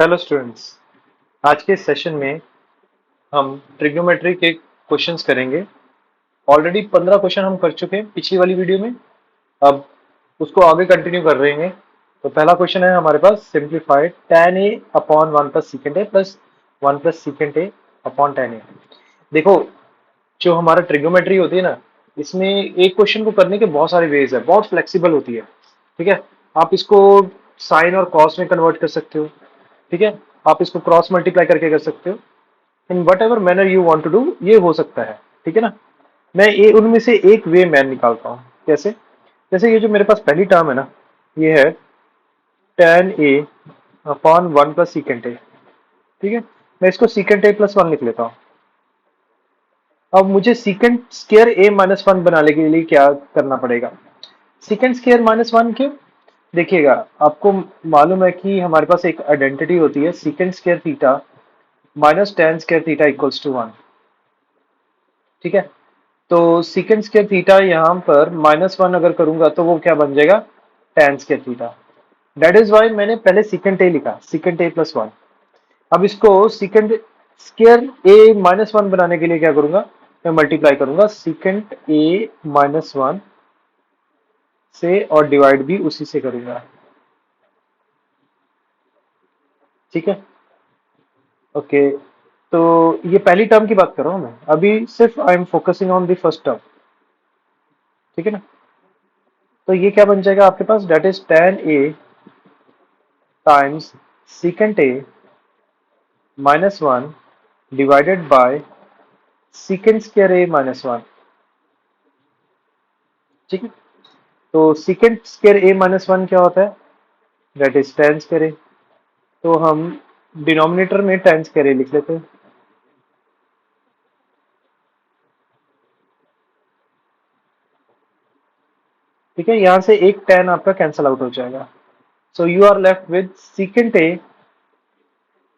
Hello students. आज के session में हम ट्रिग्नोमेट्री के क्वेश्चंस करेंगे। ऑलरेडी 15 क्वेश्चन हम कर चुके हैं पिछली वाली वीडियो में। अब उसको आगे कंटिन्यू कर रहे हैं। तो पहला क्वेश्चन है हमारे पास, simplified tan a upon 1 plus secant a plus 1 plus secant a upon tan a। देखो, जो हमारा ट्रिग्नोमेट्री होती है ना, इसमें एक क्वेश्चन को करने के बहुत सारे वेज है, बहुत फ्लेक्सिबल होती है। ठीक है, आप इसको साइन और कॉस में कन्वर्ट कर सकते हो। ठीक है, आप इसको क्रॉस मल्टीप्लाई करके कर सकते हो। In whatever manner you want to do, ये हो सकता है। ठीक है ना। मैं ये उनमें से एक वे मैं निकालता हूँ। कैसे? जैसे ये जो मेरे पास पहली टर्म है ना, ये है tan a upon 1 plus secant ए। ठीक है, मैं इसको सीकेंट ए प्लस 1 लिख लेता हूँ। अब मुझे सीकेंट स्केयर ए माइनस 1 बनाने के लिए क्या करना पड़ेगा? सीकेंट स्केयर माइनस 1 क्यों? देखिएगा, आपको मालूम है कि हमारे पास एक आइडेंटिटी होती है, secant square theta minus tan square theta equals to 1। ठीक है, तो सीकेंट स्केयर थीटा यहाँ पर -1 अगर करूंगा तो वो क्या बन जाएगा? Tan square theta. That is why मैंने पहले सीकेंट ए लिखा, सीकेंट ए प्लस 1। अब इसको सीकेंट स्केयर ए -1 बनाने के लिए क्या करूंगा? मैं मल्टीप्लाई करूंगा सीकेंट ए -1 से, और डिवाइड भी उसी से करूंगा। ठीक है, ओके। तो ये पहली टर्म की बात कर रहा हूं मैं अभी, सिर्फ I am focusing on the first term. ठीक है ना। तो ये क्या बन जाएगा आपके पास? That is tan a times secant a minus 1 divided by secant square a minus 1। ठीक है, तो secant स्क्वायर a माइनस 1 क्या होता है? That is tan square a। तो हम डिनोमिनेटर में tan स्क्वायर a लिख लेते हैं। ठीक है, यहां से एक tan आपका कैंसल आउट हो जाएगा। So you are left with secant a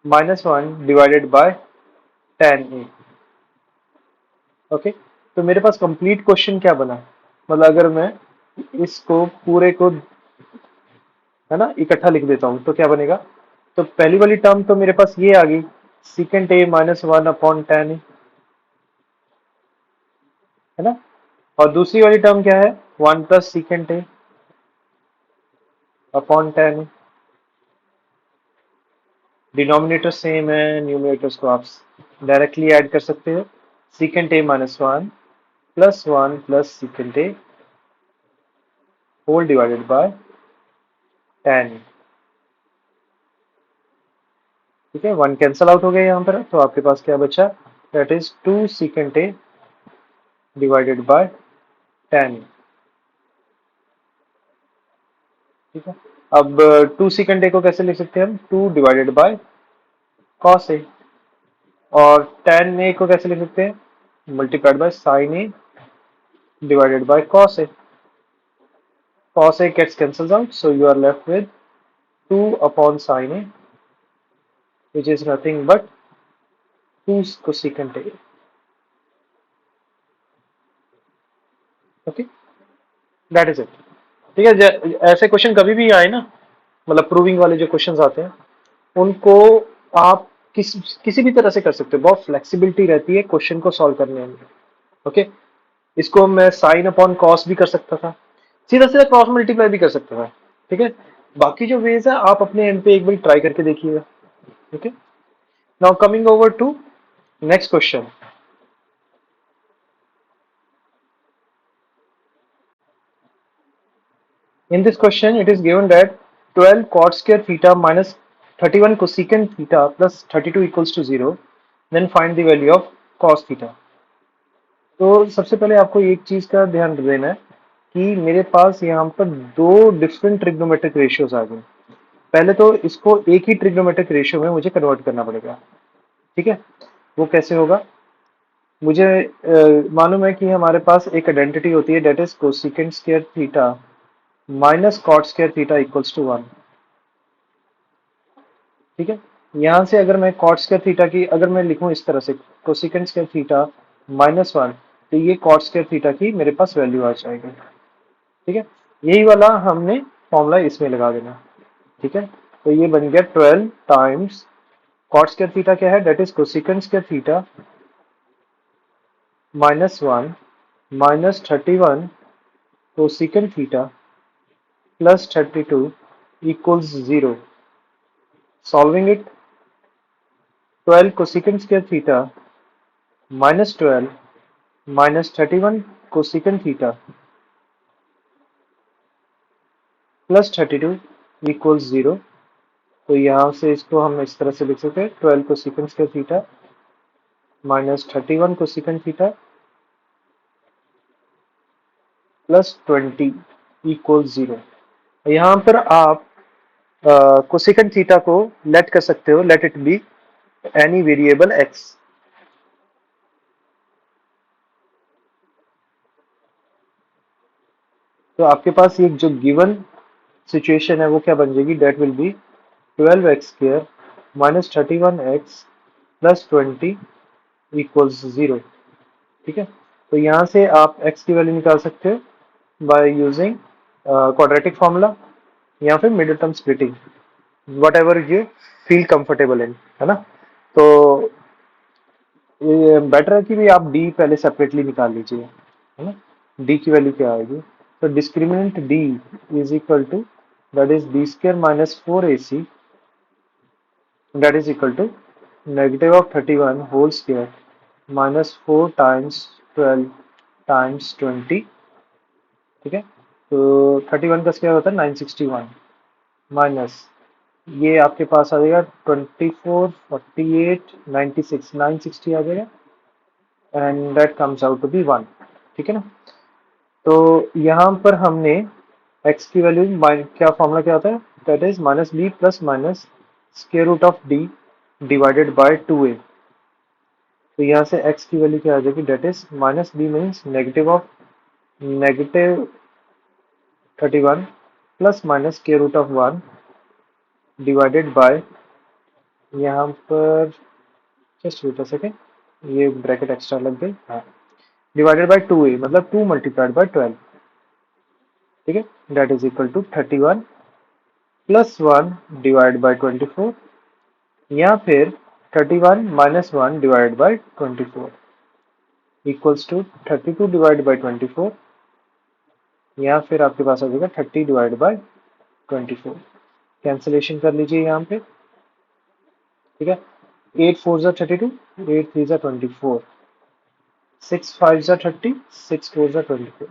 minus 1 divided by tan a। Okay, तो मेरे पास कंप्लीट क्वेश्चन क्या बना? मतलब अगर मैं इसको पूरे को, है ना, इकट्ठा लिख देता हूं तो क्या बनेगा? तो पहली वाली टर्म तो मेरे पास ये आ गई, secant a minus 1 upon tan a, है ना। और दूसरी वाली टर्म क्या है? 1 plus secant a upon tan a. Denominator same है, न्यूमरेटर्स को आप डायरेक्टली ऐड कर सकते हो। Secant a minus 1 plus 1 plus secant a whole divided by tan a. ठीक है, 1 कैंसल आउट हो गया यहाँ पर, तो आपके पास क्या बचा? That is 2 secant a divided by tan a. ठीक है, अब 2 सीकेंट ए को कैसे लिख सकते हैं हम? 2 डिवाइडेड बाय कॉस ए। और टेन ए को कैसे लिख सकते हैं? Multiplied by sine a divided by cos a. Cos a gets cancels out, so you are left with 2 upon sine a which is nothing but 2 cosecant a. Okay, that is it. ठीक है, ऐसे question कभी भी आए ना, मतलब proving वाले जो क्वेश्चंस आते हैं, उनको आप किसी भी तरह से कर सकते हो। बहुत फ्लेक्सिबिलिटी रहती है क्वेश्चन को सॉल्व करने में। ओके, इसको मैं साइन अपॉन कॉस भी कर सकता था, सीधा सीधा क्रॉस मल्टीप्लाई भी कर सकता था। ठीक है, बाकी जो वेज है आप अपने एंड पे एक बार ट्राई करके देखिएगा। Okay, now coming over to next question. In this question, it is given that 12 cot square theta minus 31 cosecant theta plus 32 equals to 0. Then find the value of cos theta. तो सबसे पहले आपको एक चीज का ध्यान देना है कि मेरे पास यहाँ पर दो डिफरेंट ट्रिग्नोमेट्रिक रेशियोज आ गए। पहले तो इसको एक ही ट्रिग्नोमेट्रिक रेशियो में मुझे कन्वर्ट करना पड़ेगा। ठीक है, वो कैसे होगा? मुझे मालूम है कि हमारे पास एक आइडेंटिटी होती है, that is cosecant square theta minus cot square theta equals to 1। ठीक है, यहां से अगर मैं कॉट स्क्वायर थीटा की अगर मैं लिखूं इस तरह से, कोसेकेंट स्क्वायर थीटा माइनस 1, तो ये कॉट स्क्वायर थीटा की मेरे पास वैल्यू आ जाएगी। ठीक है, यही वाला हमने फॉर्मूला इसमें लगा देना। ठीक है, तो ये बन गया 12 टाइम्स कॉट स्क्वायर थीटा क्या है, that is cosecant square theta -1 minus 31 cosecant theta plus 32 equals 0. Solving it, 12 cosecant square theta -12 minus 31 cosecant theta plus 32 equals 0. तो यहाँ से इसको हम इस तरह से लिख सकते हैं, 12 cosecant square theta minus 31 cosecant theta plus 20 equals 0. यहाँ पर आप कोसेकेंट थीटा को लेट कर सकते हो, let it be any variable x. तो आपके पास ये जो गिवन सिचुएशन है वो क्या बन जाएगी, that will be 12x² minus 31x plus 20 equals 0. ठीक है, तो यहाँ से आप x की वैल्यू निकाल सकते हो बाय यूजिंग क्वाड्रेटिक फॉर्मूला या फिर middle term splitting, what ever you feel comfortable in, है ना. तो ये बेटर है कि भी आप d पहले सेपरेटली निकाल लीजिए, है ना. d की वैल्यू क्या आएगी, तो discriminant d is equal to that is b square minus 4ac that is equal to negative of 31 whole square minus 4 times 12 times 20. ठीक है, तो 31 का स्क्वायर होता है 961 माइनस ये आपके पास आ जाएगा 24 48 96 960 आ जाएगा and that comes out to be 1. ठीक है ना. तो यहाँ पर हमने x की वैल्यू क्या फॉर्मूला क्या होता है, that is minus b plus minus square root of d divided by 2a. तो यहाँ से x की वैल्यू क्या आ जाएगी, that is minus b means negative of negative 31 plus minus square root of 1 divided by, यहाँ पर जस्ट वेट अ सेकेंड, ये ब्रैकेट एक्स्ट्रा लग गई, हाँ, डिवाइडेड बाय 2a मतलब 2 मल्टीप्लाइड बाय 12. ठीक है, that is equal to 31 plus 1 divide by 24 या फिर 31 minus 1 divide by 24 equals to 32 divide by 24 या फिर आपके पास आ जाएगा 30 डिवाइड बाय 24. कैंसिलेशन कर लीजिए यहाँ पे. ठीक है, 8 4 जा 32, 8 3 जा 24, 6 5 जा 30, 6 4 जा 24.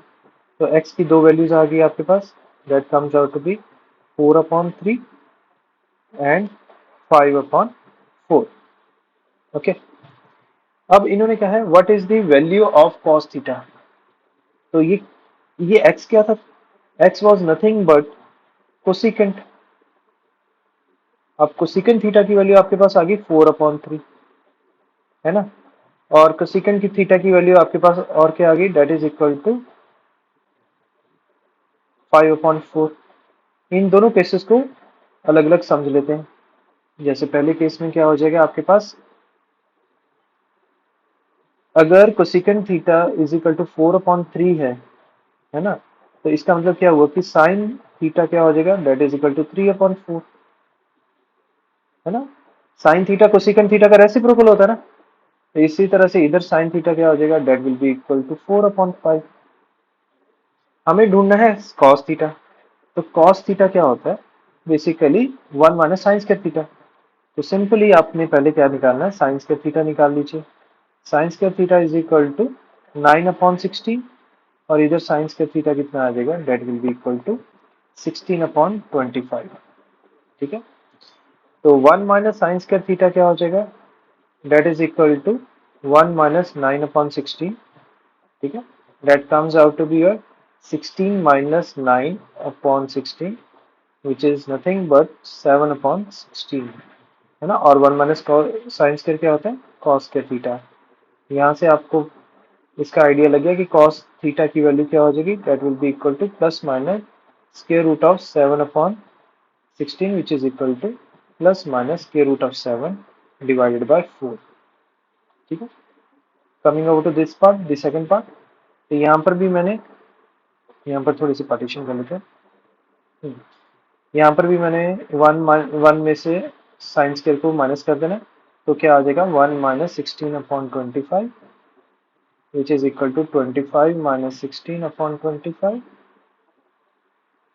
तो x की दो वैल्यूज आ गई आपके पास, that comes out to be 4/3 and 5/4. Okay, अब इन्होंने कहा है what is the value of cos theta. तो ये x क्या था, x was nothing but cosecant. अब कोसिकेंट थीटा की वैल्यू आपके पास आ गई 4/3, है ना. और कोसिकेंट की थीटा की वैल्यू आपके पास और क्या आ गई, डेट इज इक्वल टू 5/4. इन दोनों केसेस को अलग अलग समझ लेते हैं. जैसे पहले केस में क्या हो जाएगा आपके पास, अगर cosecant theta is equal to 4/3 है ना, तो इसका मतलब क्या हुआ कि साइन थीटा क्या हो जाएगा, डेट इज इक्वल टू 3/4, है ना. साइन थीटा कोसिकेंट थीटा का रेसिप्रोकल होता है ना, तो इसी तरह से इधर साइन थीटा क्या हो जाएगा, that will be equal to 4/5. हमें ढूंढना है cos थीटा. तो cos थीटा क्या होता है, basically 1 minus sine square theta. तो सिंपली आपने पहले क्या निकालना है, साइन स्क्वायर थीटा निकाल लीजिए. Sine square theta is equal to 9/16 और इधर साइन स्क्वायर थीटा कितना आ जाएगा, that will be equal to 16/25. ठीक है, तो 1 माइनस साइन स्क्वायर थीटा क्या हो जाएगा, that is equal to 1 minus 9/16. ठीक है, that comes out to be your 16 minus 9/16 which is nothing but 7/16, है ना. और 1 माइनस साइन स्क्वायर क्या होता है, कॉस स्क्वायर थीटा. यहाँ से आपको इसका आइडिया लग गया कि cos थीटा की वैल्यू क्या हो जाएगी, that will be equal to plus minus square root of 7/16 which is equal to plus minus square root of 7 divided by 4. ठीक है, coming over to this part, the second part. तो यहाँ पर भी मैंने यहाँ पर थोड़ी सी पार्टीशन कर लेते हैं. यहाँ पर भी मैंने वन में से साइन स्क्वायर को माइनस कर देना, तो क्या आ जाएगा 1 - 16/25 विच इज इक्वल टू 25 - 16/25,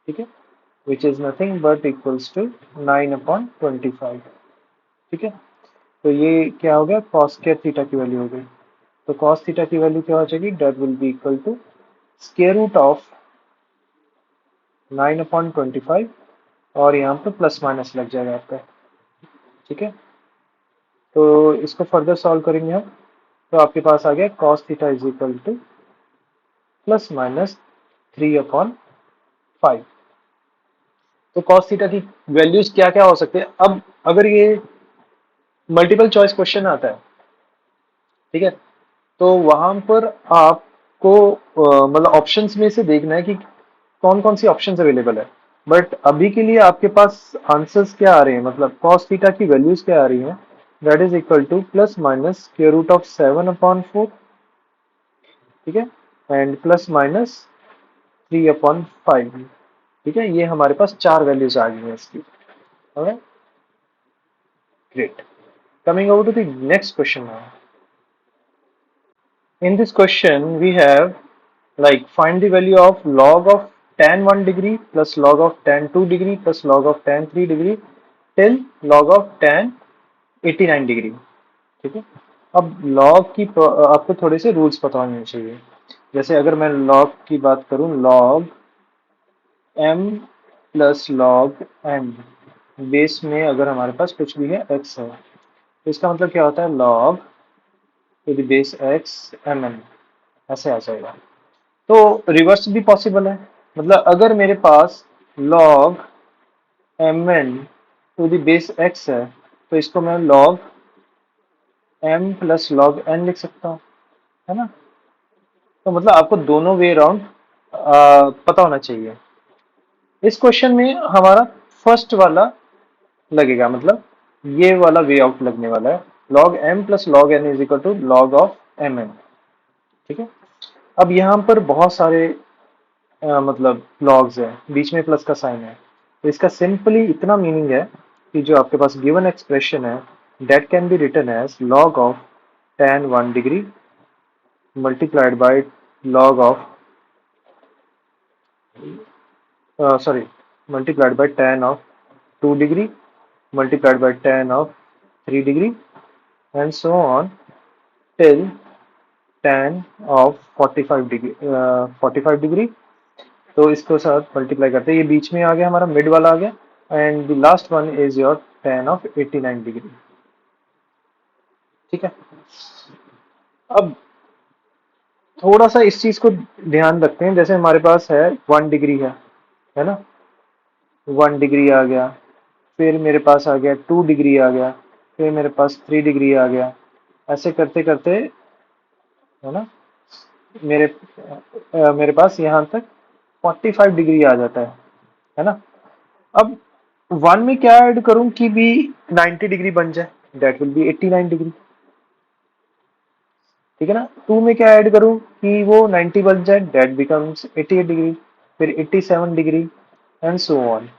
ठीक है, which is nothing but equals to 9/25, ठीक है। तो ये क्या हो गया, कॉस स्क्वायर थीटा की वैल्यू हो गई। तो कॉस थीटा की वैल्यू क्या हो जाएगी, that will be equal to square root of 9/25, और यहाँ पे प्लस माइनस लग जाएगा आपका, ठीक है। तो इसको फर्दर सॉल्व करेंगे हम, तो आपके पास आ गया cos theta is equal to +/3/5। तो कॉस थीटा की वैल्यूज क्या क्या हो सकते हैं। अब अगर ये मल्टीपल चॉइस क्वेश्चन आता है, ठीक है, तो वहां पर आपको मतलब ऑप्शंस में से देखना है कि कौन कौन सी ऑप्शंस अवेलेबल है। बट अभी के लिए आपके पास आंसर्स क्या आ रहे हैं, मतलब कॉस थीटा की वैल्यूज क्या आ रही हैं, दैट इज इक्वल टू +/(-)7/4, ठीक है, एंड +/(3/5), ठीक है। ये हमारे पास चार वैल्यूज आ गई हैं इसकी। Alright, great. Coming over to the next question now. In this question, we have like find the value of log of tan 1 degree plus log of tan 2 degree plus log of tan 3 degree till log of tan 89 degree, ठीक है। अब log की आपको थोड़े से rules पता होने चाहिए। जैसे अगर मैं लॉग की बात करूं, log m plus log m, base में अगर हमारे पास कुछ भी है x है, तो इसका मतलब क्या होता है, log to the base x mn, ऐसे आ जाएगा। तो रिवर्स भी पॉसिबल है, मतलब अगर मेरे पास log mn to the base x है, तो इसको मैं log m plus log n लिख सकता हूँ, है ना। तो मतलब आपको दोनों वे अराउंड पता होना चाहिए। इस क्वेश्चन में हमारा फर्स्ट वाला लगेगा, मतलब ये वाला वे आउट लगने वाला है, log m plus log n is equal to log of mn, ठीक है। अब यहाँ पर बहुत सारे मतलब लॉग्स है, बीच में प्लस का साइन है, तो इसका सिंपली इतना मीनिंग है कि जो आपके पास गिवन एक्सप्रेशन है, that can be written as log of tan 1 degree multiplied by log of sorry multiplied by tan of 2 degree multiplied by tan of 3 degree and so on till tan of 45 degree 45 degree. तो इसको साथ multiply करते हैं, ये बीच में आ गया, हमारा mid वाला आ गया, and the last one is your tan of 89 degree, ठीक है। अब थोड़ा सा इस चीज को ध्यान रखते हैं, जैसे हमारे पास है 1 डिग्री है ना, 1 डिग्री आ गया, फिर मेरे पास आ गया 2 डिग्री आ गया, फिर मेरे पास 3 डिग्री आ गया, ऐसे करते करते, है ना, मेरे मेरे पास यहाँ तक 45 डिग्री आ जाता है ना। अब वन में क्या ऐड करूं कि भी 90 डिग्री बन जाए, दैट विल बी 89 डिग्री, ठीक है ना। टू में क्या ऐड करूं कि वो 90 बन जाए, दैट बिकम्स 88 डिग्री, फिर 87 डिग्री एंड सो ऑन।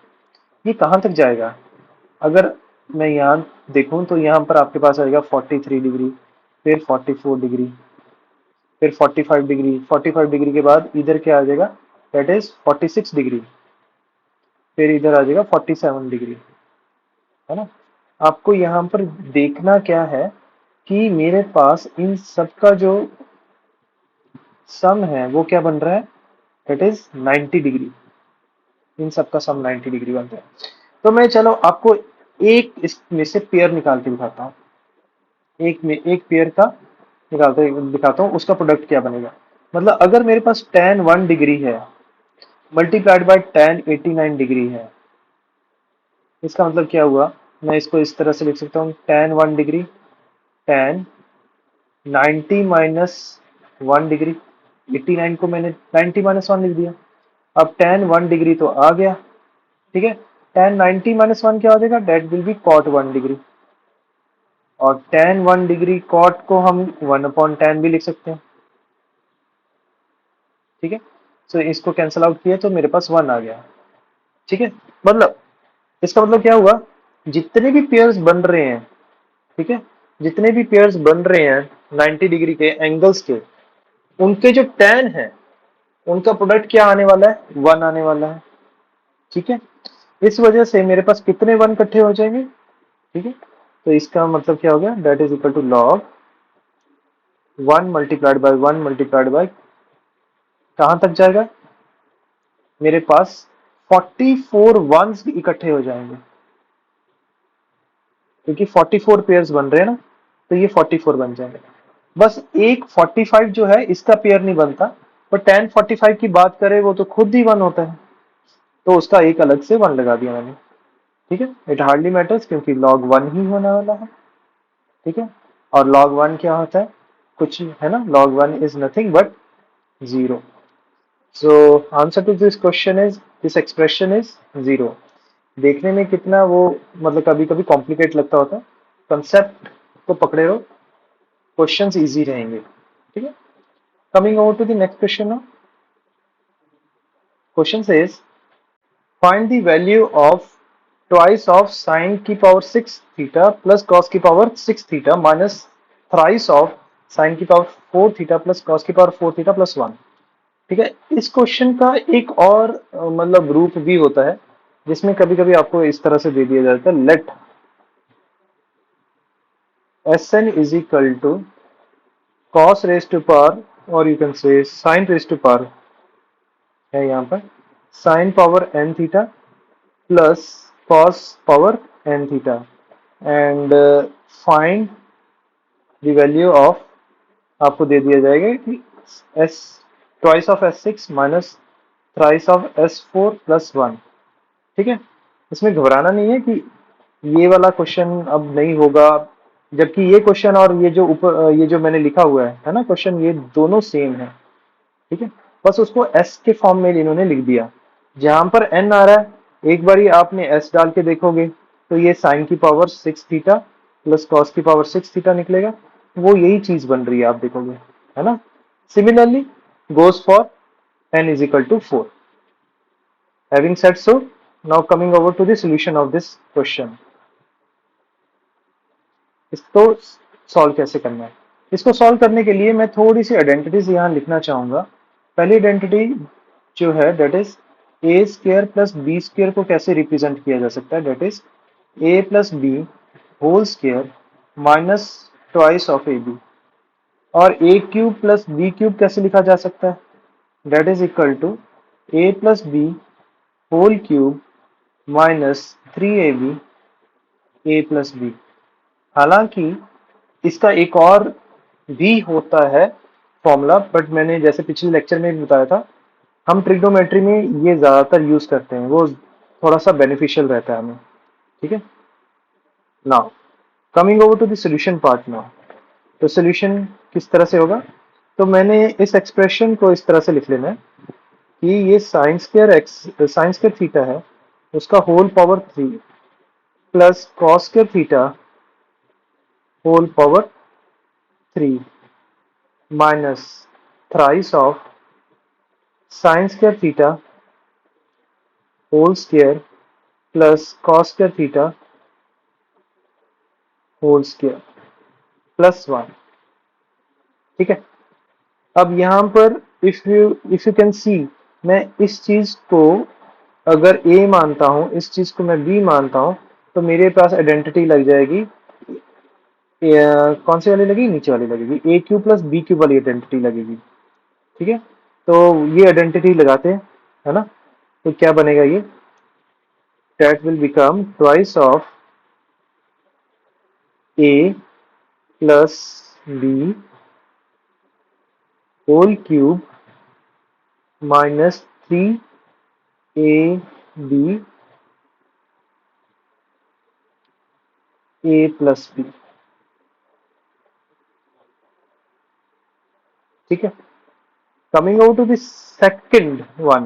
ये कहाँ तक जाएगा, अगर मैं यहाँ देखूं तो यहाँ पर आपके पास आएगा 43 डिग्री, फिर 44 डिग्री, फिर 45 डिग्री, 45 डिग्री के बाद इधर क्या आ जाएगा, दैट इज 46 डिग्री, फिर इधर आ जाएगा 47 डिग्री, है ना। आपको यहाँ पर देखना क्या है कि मेरे पास इन सब का जो सम है वो क्या बन रहा है, दैट इज 90 डिग्री, इन सब का सम 90 डिग्री बनता है। तो मैं चलो आपको एक इसमें से पेयर निकाल के दिखाता हूँ, एक पेयर का निकालते दिखाता हूँ, उसका प्रोडक्ट क्या बनेगा। मतलब अगर मेरे पास tan 1 डिग्री है मल्टीप्लाइड बाय tan 89 डिग्री है, इसका मतलब क्या हुआ, मैं इसको इस तरह से लिख सकता हूँ, tan 1 degree tan 90 minus 1 degree, 89 को मैंने 90 माइनस 1 लिख दिया। अब tan 1 डिग्री तो आ गया, ठीक है, tan 90 माइनस 1 क्या हो जाएगा, that will be cot 1 degree, और tan 1 डिग्री cot को हम 1/tan भी लिख सकते हैं, ठीक है। सो इसको कैंसिल आउट किया तो मेरे पास 1 आ गया, ठीक है। मतलब इसका मतलब क्या हुआ, जितने भी पेयर्स बन रहे हैं, ठीक है, जितने भी पेयर्स बन रहे हैं 90 डिग्री के एंगल्स के, उनके जो tan है उनका प्रोडक्ट क्या आने वाला है, 1 आने वाला है। ठीक है, इस वजह से मेरे पास कितने 1 इकट्ठे हो जाएंगे। ठीक है, तो इसका मतलब क्या हो गया, that is equal to log 1 multiplied by 1 multiplied by, कहां तक जाएगा, मेरे पास 44 वंस इकट्ठे हो जाएंगे, क्योंकि 44 पेयर्स बन रहे हैं ना, तो ये 44 बन जाएंगे। बस एक 45 जो है इसका पेयर नहीं बनता, पर tan 45 की बात करें वो तो खुद ही 1 होता है, तो उसका एक अलग से 1 लगा दिया मैंने। ठीक है, इट हार्डली मैटर्स क्योंकि log 1 ही होने वाला है। ठीक है, और log 1 क्या होता है, कुछ है ना, log 1 is nothing but 0। So answer to this question is, this expression is 0। देखने में कितना वो, मतलब कभी कभी कॉम्प्लिकेट लगता होता है, कंसेप्ट को पकड़े रहो, क्वेश्चंस इजी रहेंगे। ठीक है, coming over to the next question now. Question says find the value of twice of sine की पावर 6 थीटा प्लस कॉस की power 6 theta minus thrice of sine की पावर 4 थीटा प्लस कॉस की power 4 theta plus 1। ठीक है, इस question का एक और मतलब रूप भी होता है, जिसमें कभी कभी आपको इस तरह से दे दिया जाता है, let Sn is equal to cos raised to power, और you can say sin raised to power है यहाँ पर, sin power n theta plus cos power n theta, and find the value of, आपको दे दिया जाएगा कि s twice of s6 minus thrice of s4 plus 1। ठीक है, इसमें घबराना नहीं है कि ये वाला क्वेश्चन अब नहीं होगा, जबकि ये क्वेश्चन और ये जो ऊपर ये जो मैंने लिखा हुआ है ना क्वेश्चन, ये दोनों सेम है। ठीक है, बस उसको एस के फॉर्म में इन्होंने लिख दिया। जहां पर एन आ रहा है, एक बारी आपने एस डाल के देखोगे तो ये साइन की पावर 6 थीटा प्लस कॉस की पावर 6 थीटा निकलेगा, वो यही चीज बन रही है, आप देखोगे, है ना। Similarly goes for n is equal to 4। Having said so, now coming over to the solution of this question. इसको सॉल्व कैसे करना है, इसको सॉल्व करने के लिए मैं थोड़ी सी आइडेंटिटीज यहाँ लिखना चाहूंगा। पहली आइडेंटिटी जो है, that is a square plus b square को कैसे रिप्रेजेंट किया जा सकता है, that is a plus B whole square minus twice of A b. और a cube plus b cube कैसे लिखा जा सकता है, that is equal to A plus B whole cube minus 3ab a plus b. हालांकि इसका एक और भी होता है फॉर्मूला, बट मैंने जैसे पिछले लेक्चर में भी बताया था, हम ट्रिग्नोमेट्री में ये ज्यादातर यूज करते हैं, वो थोड़ा सा बेनिफिशियल रहता है हमें। ठीक है, now coming over to the solution part now. तो सॉल्यूशन किस तरह से होगा, तो मैंने इस एक्सप्रेशन को इस तरह से लिख लेना है कि ये साइन स्क्वायर थीटा है, उसका whole power 3 plus cos square theta whole power 3 minus thrice of sine square theta whole square plus cos square theta whole square plus 1। ठीक है, अब यहाँ पर इफ यू कैन सी, मैं इस चीज को अगर ए मानता हूं, इस चीज को मैं बी मानता हूं, तो मेरे पास आइडेंटिटी लग जाएगी, कौन सी वाली लगेगी, नीचे वाली लगेगी, ए क्यूब प्लस बी क्यूब वाली आइडेंटिटी लगेगी। ठीक है, तो ये आइडेंटिटी लगाते हैं, है ना, तो क्या बनेगा ये, that will become twice of a plus b whole cube minus 3ab a plus b। ठीक है, coming over to the second one,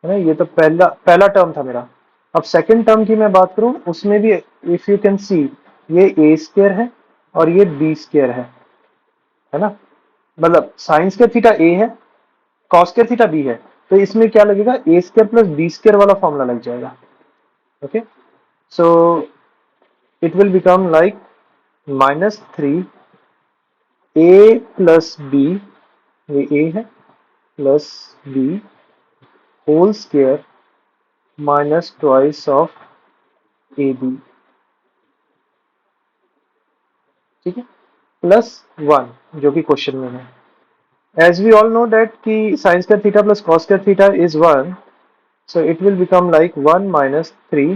है ना, ये तो पहला पहला टर्म था मेरा। अब सेकंड टर्म की मैं बात करूं, उसमें भी इफ यू कैन सी, ये ए स्क्वायर है और ये बी स्क्वायर है ना, मतलब साइन स्क्वायर थीटा ए है, कॉस स्क्वायर थीटा बी है, तो इसमें क्या लगेगा, ए स्क्वायर प्लस बी स्क्वायर वाला फॉर्मूला लग जाएगा। Okay, So it will become like minus 3 a plus b, ये a है, plus b whole square minus twice of ab, ठीक है, प्लस 1 जो कि क्वेश्चन में है। As we all know that कि sine square theta plus cos square theta is 1, so it will become like 1 minus 3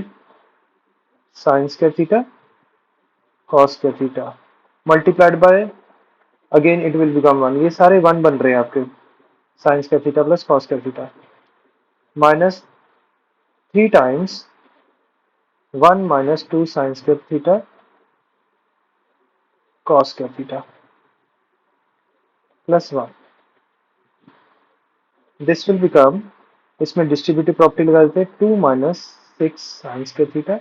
sin square theta cos square theta multiplied by, again it will become 1, ये सारे 1 बन रहे हैं आपके, sin square theta plus cos square theta minus 3 times 1 minus 2 sin square theta cos square theta plus 1, this will become, इसमें distributive property लगा देते हैं, 2 minus 6 sin square theta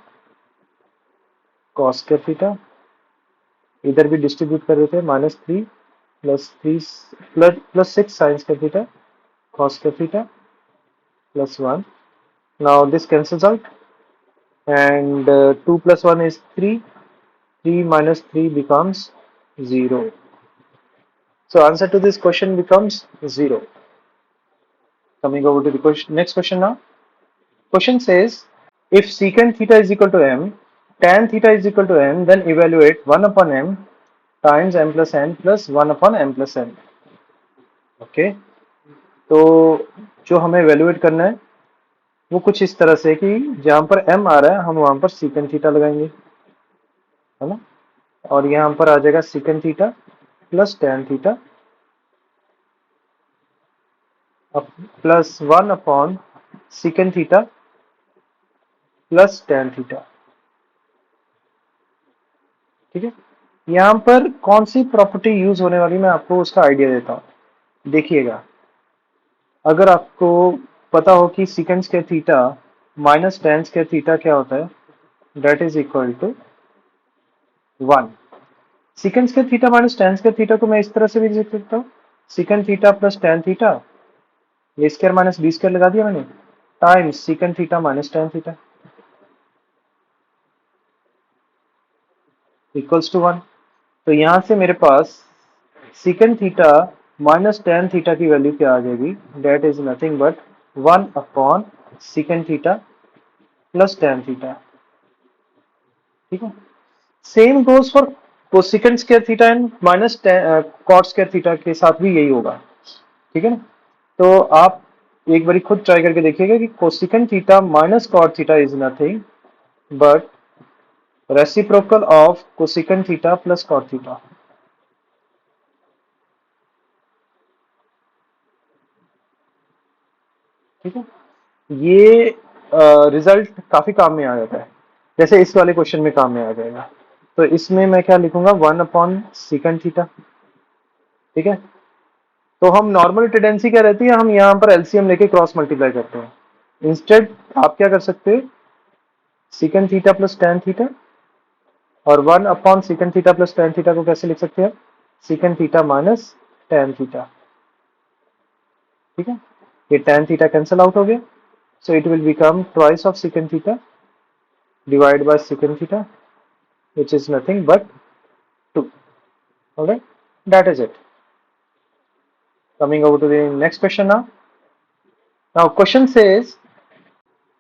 cos square theta, इधर भी डिस्ट्रीब्यूट कर देते हैं, minus 3 plus 6 sign square theta cos square theta plus 1. Now this cancels out and 2 plus 1 is 3. 3 minus 3 becomes 0. So answer to this question becomes 0. Coming over to the question, next question now. Question says if secant theta is equal to m, tan theta is equal to m, then evaluate 1 upon m times m plus n plus 1 upon m plus n. Okay. तो जो हमें evaluate करना है वो कुछ इस तरह से कि जहां पर m आ रहा है हम वहां पर secant थीटा लगाएंगे, है ना, और यहां पर आ जाएगा secant theta plus tan theta plus 1 upon secant theta plus tan theta, ठीक है। यहां पर कौन सी प्रॉपर्टी यूज होने वाली मैं आपको उसका आइडिया देता हूं। देखिएगा, अगर आपको पता हो कि secant square theta minus tan square theta क्या होता है, that is equal to 1। secant square theta minus tan square theta को मैं इस तरह से भी लिख सकता हूँ, secant theta plus tan theta, a square minus b square लगा दिया मैंने, times secant theta minus tan theta equals to 1। तो यहां से मेरे पास secant theta minus tan theta की वैल्यू क्या आ जाएगी, that is nothing but 1 upon secant theta plus tan theta, ठीक है। Same goes for cosecant square theta and minus cot square theta के साथ भी यही होगा, ठीक है ना। तो आप एक बार खुद ट्राई करके देखिएगा कि cosecant theta minus cot theta is nothing but reciprocal of cosecant theta plus cot theta, ठीक है। ये रिजल्ट काफी काम में आ जाता है, जैसे इस वाले क्वेश्चन में काम में आ जाएगा। तो इसमें मैं क्या लिखूंगा, 1 अपॉन सेकेंड थीटा, ठीक है। तो हम नॉर्मल टेंडेंसी क्या रहती है, हम यहाँ पर एलसीएम लेके क्रॉस मल्टीप्लाई करते हैं। इंस्टेड आप क्या कर सकते हो, second theta plus tan theta और 1 upon second theta plus tan theta को कैसे लिख सकते हैं, second theta minus tan theta, ठीक है। ये tan थीटा कैंसिल आउट हो गया, so it will become twice of second theta divide by second theta which is nothing but 2. Alright, that is it. Coming over to the next question now. Now question says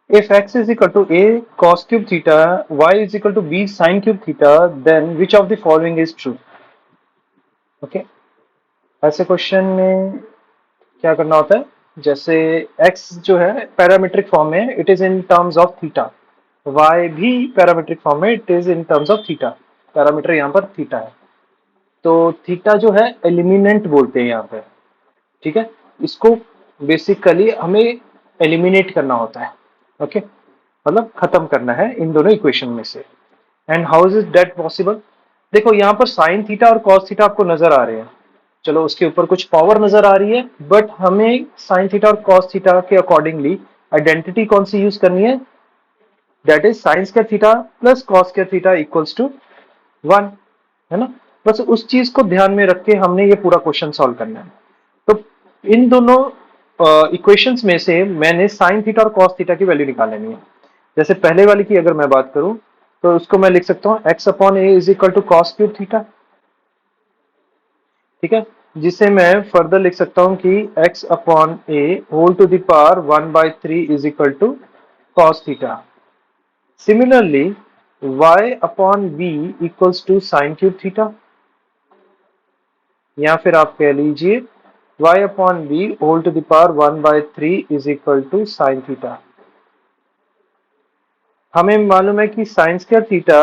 if x is equal to a cos cube theta, y is equal to b sin cube theta, then which of the following is true? Okay, ऐसे question में क्या करना होता है, जैसे x जो है parametric form में it is in terms of theta, y भी पैरामीट्रिक फॉर्म में it is in terms of theta, parameter यहाँ पर थीटा है। तो थीटा जो है एलिमिनेंट बोलते हैं यहाँ पे, ठीक है। इसको बेसिकली हमें एलिमिनेट करना होता है, ओके, मतलब खत्म करना है इन दोनों इक्वेशन में से। And how is that possible, देखो यहाँ पर साइन थीटा और कॉस थीटा आपको नजर आ रहे हैं, चलो उसके ऊपर कुछ पावर नजर आ रही है, बट हमें साइन थीटा और कॉस थीटा के अकॉर्डिंगली आइडेंटिटी कौन सी यूज करनी है, that is sine square theta plus cos square theta equals to 1, है ना। बस उस चीज को ध्यान में रख के हमने ये पूरा क्वेश्चन सॉल्व करना है। तो इन दोनों इक्वेशंस में से मैंने साइन थीटा और कॉस थीटा की वैल्यू निकाल लेनी है। जैसे पहले वाली की अगर मैं बात करूं, तो उसको मैं लिख सकता हूँ x upon a is equal to cos cube theta, ठीक है, जिसे मैं फर्दर लिख सकता हूँ कि x upon a whole to the power 1/3 is equal to cos theta. Similarly y upon b equals to sine cube theta, या फिर आप कह लीजिए y upon b whole to the power 1/3 is equal to sine theta. हमें मालूम है कि sine square theta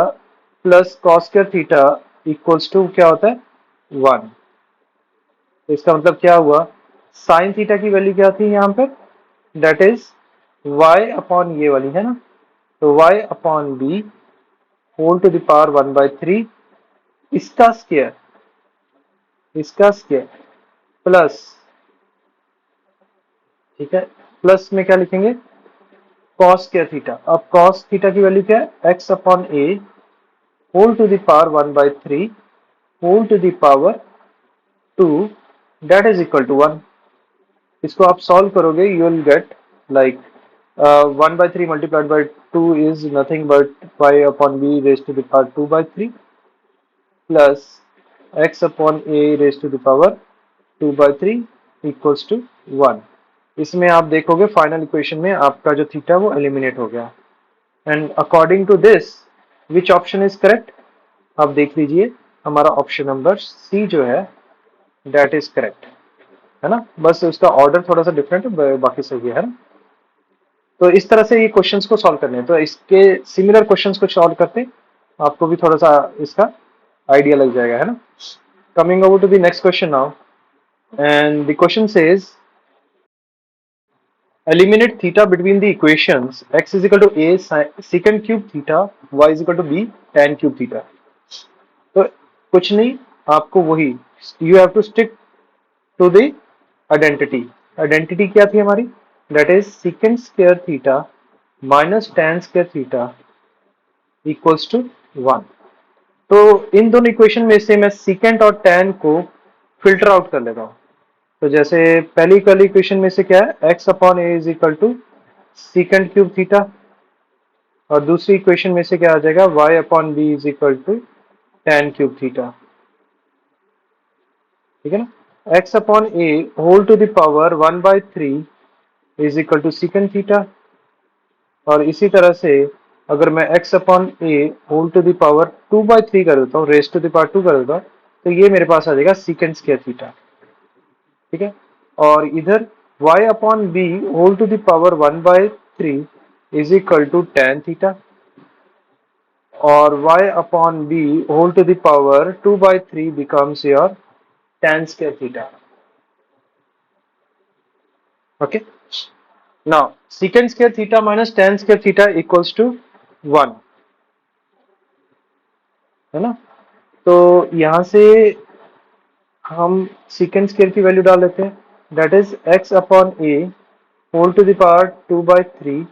plus cos square theta equals to क्या होता है 1। तो इसका मतलब क्या हुआ, साइन थीटा की वैल्यू क्या थी यहाँ पर, दैट इज y अपॉन ये वाली है ना, तो y upon b whole to the power 1/3 इसका स्क्वायर प्लस, ठीक है, प्लस में क्या लिखेंगे कॉस स्क्वायर थीटा। अब कॉस थीटा की वैल्यू क्या है, x upon a whole to the power 1/3 whole to the power 2 that is equal to 1। इसको आप सॉल्व करोगे you will get like 1/3 multiplied by 2 is nothing but y अपॉन b raise to the power 2/3 plus x अपॉन a raise to the power 2/3 equals to 1। इसमें आप देखोगे final equation में आपका जो थीटा वो एलिमिनेट हो गया। And according to this which option is correct, आप देख लीजिए हमारा ऑप्शन नंबर सी जो है दैट इज करेक्ट, है ना, बस उसका ऑर्डर थोड़ा सा डिफरेंट है, बाकी सही है ना। तो इस तरह से ये क्वेश्चंस को सॉल्व करने हैं, तो इसके सिमिलर क्वेश्चंस को सॉल्व करते आपको भी थोड़ा सा इसका आइडिया लग जाएगा, है ना। Coming over to the next question now, and the question says eliminate theta between the equations x is equal to a secant cube theta, y is equal to b tan cube theta। तो कुछ नहीं, आपको वही you have to stick to the identity. Identity क्या थी हमारी, that is secant square theta minus tan square theta equals to 1। तो इन दोनों इक्वेशन में से मैं secant और tan को फिल्टर आउट कर लेता हूँ। तो जैसे पहली वाली इक्वेशन में से क्या है, x upon a is equal to secant cube theta, और दूसरी इक्वेशन में से क्या आ जाएगा, y upon b is equal to tan cube theta, ठीक है ना। x upon a whole to the power 1/3 is equal to secant theta, और इसी तरह से अगर मैं x upon a whole to the power 2/3 कर देता हूँ, रेस टू द पावर 2 कर देता हूँ, तो ये मेरे पास आ जाएगा secant स्क्वायर थीटा, ठीक है। और इधर y upon b whole to the power 1/3 is equal to tan theta, और y upon b whole to the power 2/3 becomes your tan square theta। Okay, now secant square theta minus tan square theta equals to 1, है ना। तो यहां से हम secant square की value डाल लेते हैं, that is x upon a whole to the power 2/3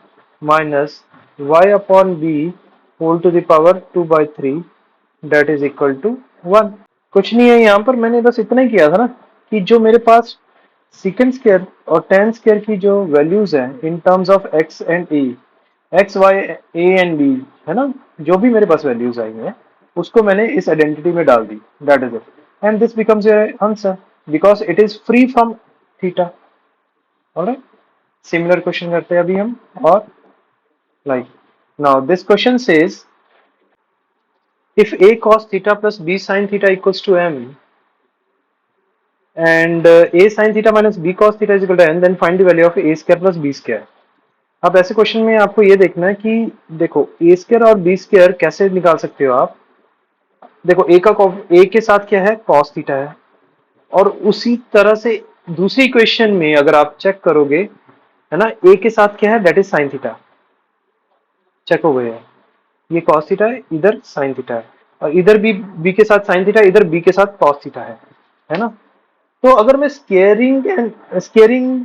minus y upon b whole to the power 2/3 that is equal to 1। कुछ नहीं है, यहाँ पर मैंने बस इतना ही किया था ना कि जो मेरे पास secant स्क्वायर और tan स्क्वायर की जो वैल्यूज हैं in terms of x and a, x y a and b, है ना, जो भी मेरे पास वैल्यूज आई हैं उसको मैंने इस आइडेंटिटी में डाल दी, that is it, and this becomes your answer because it is free from theta. Alright, similar question करते हैं अभी हम, और like now this question says if a cos theta plus b sin theta equals to m and a sin theta minus b cos theta is equal to n, then find the value of a square plus b square। अब ऐसे question में आपको ये देखना है कि देखो a square और b स्क्वायर कैसे निकाल सकते हो आप। देखो a के साथ क्या है, cos थीटा है, और उसी तरह से दूसरी इक्वेशन में अगर आप चेक करोगे, है ना, a के साथ क्या है, that is sin theta, check हो गया, ये cos थीटा है, इधर sin थीटा है, और इधर भी b के साथ sin थीटा, इधर b के साथ cos थीटा है ना। तो अगर मैं स्केयरिंग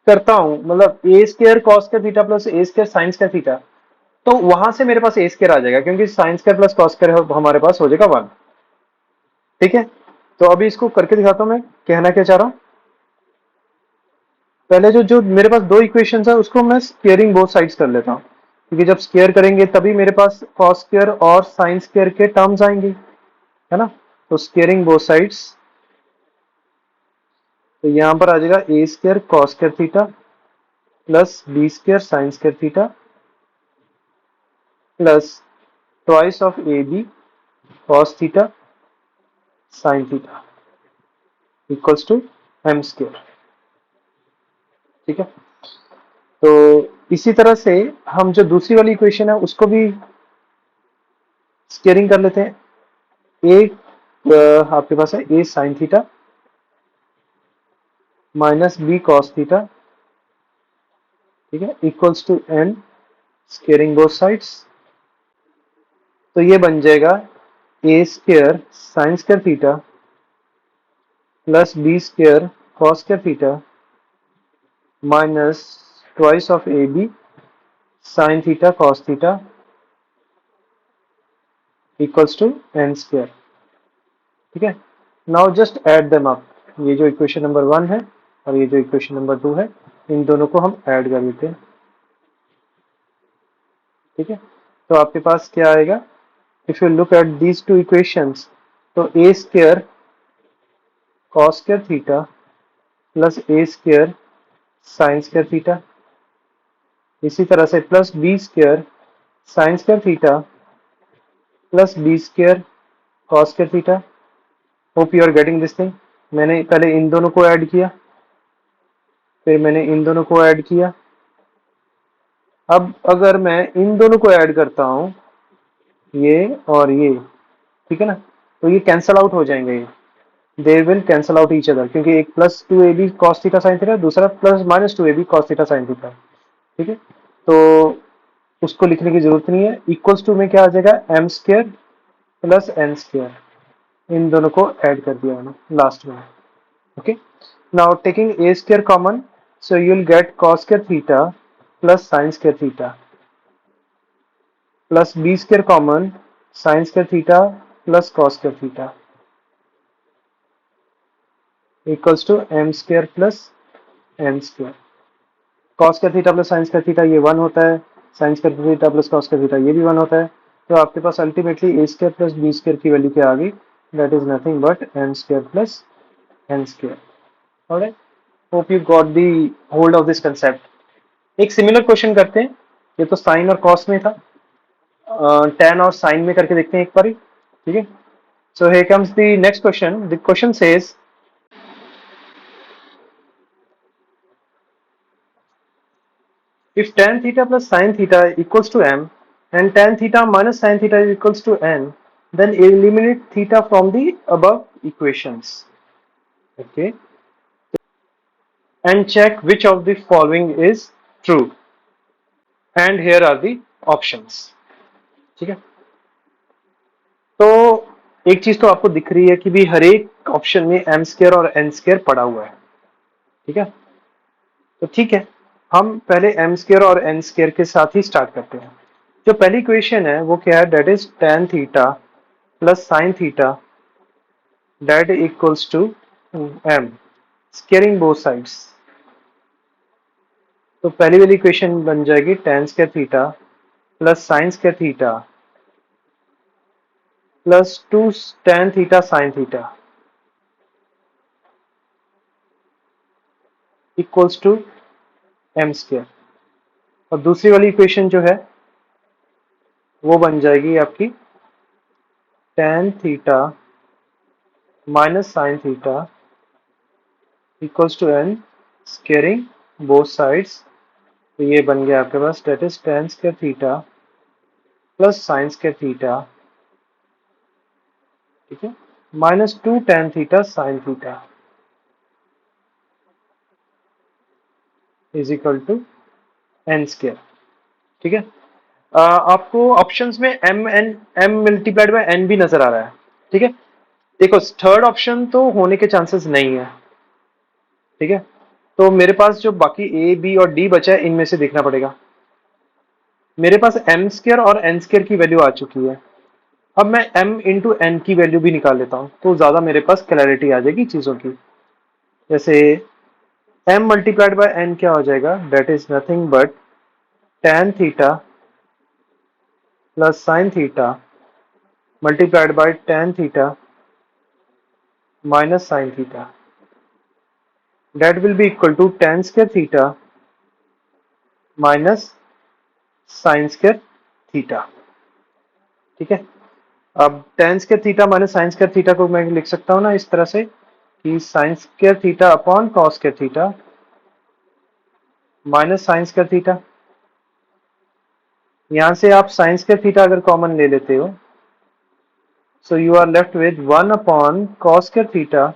करता हूं, मतलब a square cos square theta plus a square sine square theta, तो वहां से मेरे पास ए स्क्वायर आ जाएगा, क्योंकि sine square plus cos square हमारे पास हो जाएगा 1, ठीक है। तो अभी इसको करके दिखाता हूं मैं कहना क्या चाह रहा हूं। पहले जो जो मेरे पास दो इक्वेशंस है उसको मैं स्केयरिंग बोथ साइड्स कर लेता हूं। क्योंकि जब स्क्वायर करेंगे तभी मेरे पास कॉस स्क्वायर और साइन स्क्वायर के टर्म्स आएंगे, है ना। तो स्क्वायरिंग बोथ साइड्स, तो यहां पर आ जाएगा a square cos square theta plus B square sine square theta plus twice of A b cos theta sine theta equals to m square. ठीक है, तो इसी तरह से हम जो दूसरी वाली इक्वेशन है उसको भी स्क्वेयरिंग कर लेते हैं। आपके पास है a sine theta minus b cos theta, ठीक है, equals to n squaring both sides. तो ये बन जाएगा a square sine square theta plus b square cos square theta minus twice of A b sine theta cos theta equals to n square. ठीक है, now just add them up. ये जो equation number 1 है और ये जो equation number 2 है, इन दोनों को हम ऐड कर देते हैं। ठीक है, तो आपके पास क्या आएगा, if you look at these two equations, तो a square cos square theta plus a square sine square theta, इसी तरह से plus b square sine square theta plus b square cos square theta. Hope you are getting this thing. मैंने पहले इन दोनों को add किया, फिर मैंने इन दोनों को ऐड किया। अब अगर मैं इन दोनों को ऐड करता हूं, ये और ये, ठीक है ना, तो ये कैंसल आउट हो जाएंगे, ये they will cancel out each other, क्योंकि एक plus two a b cos theta sine theta, दूसरा plus minus two a b cos theta sine theta. ठीक है, तो उसको लिखने की जरूरत नहीं है। इक्वल्स टू में क्या आ जाएगा, m square plus n square. इन दोनों को ऐड कर दिया मैंने लास्ट में। Okay, now taking a square common, so you will get cos square theta plus sin square theta plus b square common sin square theta plus cos square theta equals to m square plus n square। cos square theta plus sin square theta ये 1 होता है, sin square theta plus cos square theta ये भी 1 होता है। तो आपके पास ultimately a square plus b square की वैल्यू क्या आ गई, that is nothing but m square plus n square। alright, hope you got the hold of this concept। एक सिमिलर क्वेश्चन करते हैं, ये तो साइन और कॉस में था, टेन और साइन में करके देखते हैं एक बार। ठीक है, so here comes the next question. The question says if tan theta plus sin theta equals to m and tan theta minus sin theta equals to n, then eliminate theta from the above equations। okay, and check which of the following is true, and here are the options। ठीक है, तो एक चीज तो आपको दिख रही है कि भी हर एक ऑप्शन में एम स्क्वायर और एन स्क्वायर पड़ा हुआ है। ठीक है, तो ठीक है, हम पहले एम स्क्वायर और एन स्क्वायर के साथ ही स्टार्ट करते हैं। जो पहली इक्वेशन है वो क्या है, that is tan theta plus sine theta that equals to m squaring both sides. तो पहली वाली इक्वेशन बन जाएगी tan square theta plus sine square theta plus 2 tan theta sine theta equals to m square. और दूसरी वाली equation जो है वो बन जाएगी आपकी tan theta minus sine theta equals to n squaring both sides. तो ये बन गया आपके पास, that is tan square theta plus sine square theta, ठीक है, minus 2 tan theta sine theta is equal to n square. ठीक है, आपको ऑप्शंस में एम मल्टीप्लाइड बाय एन भी नजर आ रहा है। ठीक है, देखो थर्ड ऑप्शन तो होने के चांसेस नहीं है। ठीक है, तो मेरे पास जो बाकी ए बी और डी बचा है इनमें से देखना पड़ेगा। मेरे पास एम स्क्वायर और एन स्क्वायर की वैल्यू आ चुकी है। अब मैं m इंटू एन की वैल्यू भी निकाल लेता हूं, तो ज्यादा मेरे पास क्लैरिटी आ जाएगी चीजों की। जैसे m मल्टीप्लाइड बाय n क्या हो जाएगा, that is nothing but tan theta plus sin theta multiplied by tan theta minus sin theta. That will be equal to tan square theta minus sine square theta. ठीक है, अब tan square theta minus sine square theta को मैं लिख सकता हूं ना इस तरह से कि sine square theta upon cos square theta minus sine square theta. यहां से आप साइन स्क्वायर थीटा अगर कॉमन ले लेते हो so you are left with 1 upon cos square theta